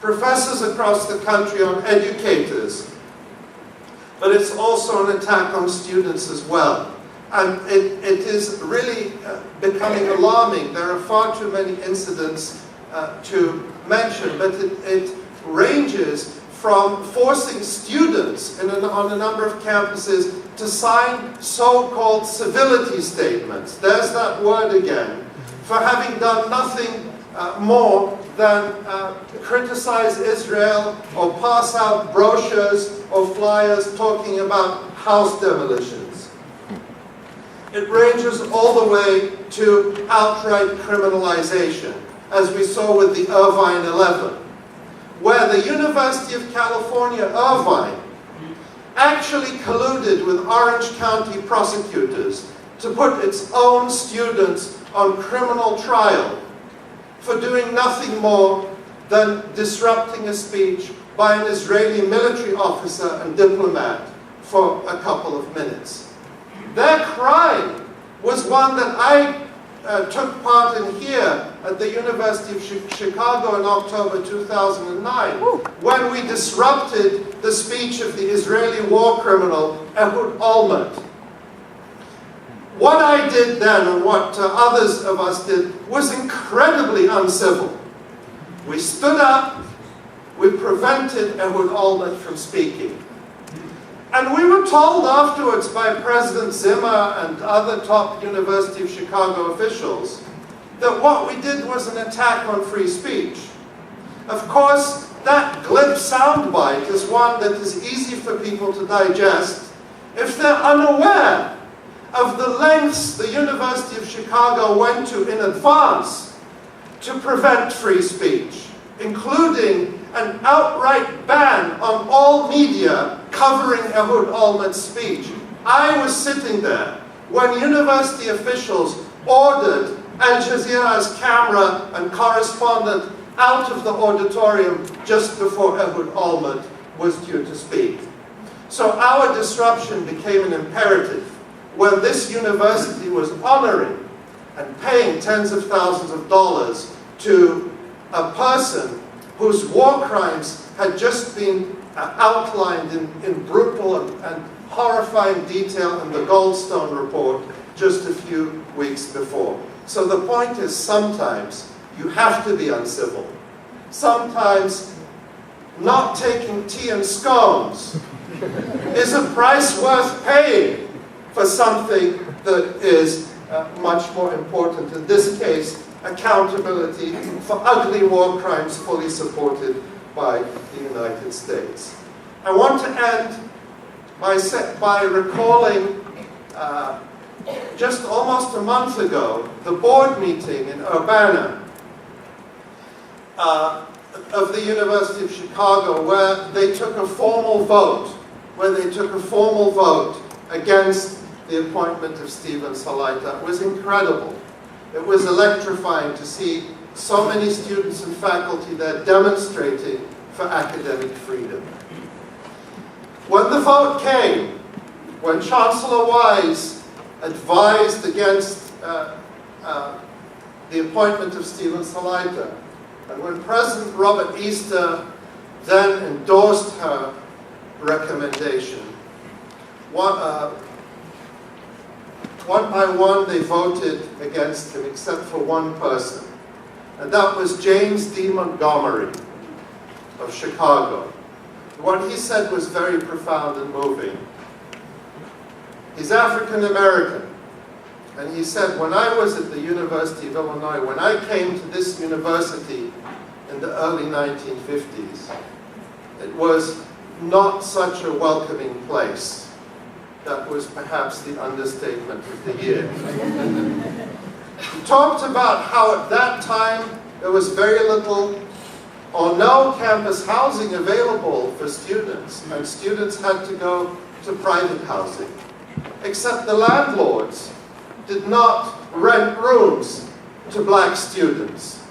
professors across the country, on educators. But it's also an attack on students as well. And it is really becoming alarming. There are far too many incidents to mention, but it ranges from forcing students on a number of campuses to sign so-called civility statements. There's that word again, for having done nothing more than criticize Israel or pass out brochures or flyers talking about house demolitions. It ranges all the way to outright criminalization, as we saw with the Irvine 11, where the University of California, Irvine, actually colluded with Orange County prosecutors to put its own students on criminal trial for doing nothing more than disrupting a speech by an Israeli military officer and diplomat for a couple of minutes. Their crime was one that I took part in here at the University of Chicago in October 2009, when we disrupted the speech of the Israeli war criminal Ehud Olmert. What I did then, and what others of us did, was incredibly uncivil. We stood up, we prevented Ehud Olmert from speaking. And we were told afterwards by President Zimmer and other top University of Chicago officials that what we did was an attack on free speech. Of course, that glib soundbite is one that is easy for people to digest if they're unaware of the lengths the University of Chicago went to in advance to prevent free speech, including an outright ban on all media covering Ehud Olmert's speech. I was sitting there when university officials ordered Al Jazeera's camera and correspondent out of the auditorium just before Ehud Olmert was due to speak. So our disruption became an imperative when this university was honoring and paying tens of thousands of dollars to a person whose war crimes had just been outlined in brutal and horrifying detail in the Goldstone report just a few weeks before. So the point is, sometimes you have to be uncivil. Sometimes not taking tea and scones is a price worth paying for something that is much more important. In this case, accountability for ugly war crimes fully supported by the United States. I want to end by recalling just almost a month ago, the board meeting in Urbana of the University of Chicago, where they took a formal vote, against the appointment of Stephen Salaita. It was incredible. It was electrifying to see so many students and faculty there demonstrating for academic freedom. When the vote came, when Chancellor Wise advised against the appointment of Stephen Salaita, and when President Robert Easter then endorsed her recommendation, one by one they voted against him except for one person, and that was James D. Montgomery of Chicago. What he said was very profound and moving. He's African American, and he said, when I was at the University of Illinois, when I came to this university in the early 1950s, it was not such a welcoming place. That was perhaps the understatement of the year. He talked about how at that time there was very little or no campus housing available for students, and students had to go to private housing, except the landlords did not rent rooms to black students.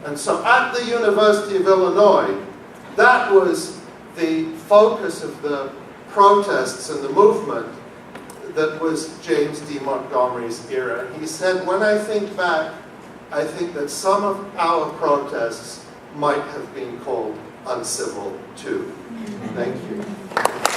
And so at the University of Illinois, that was the focus of the protests and the movement that was James D. Montgomery's era. He said, when I think back, I think that some of our protests might have been called uncivil too. Thank you.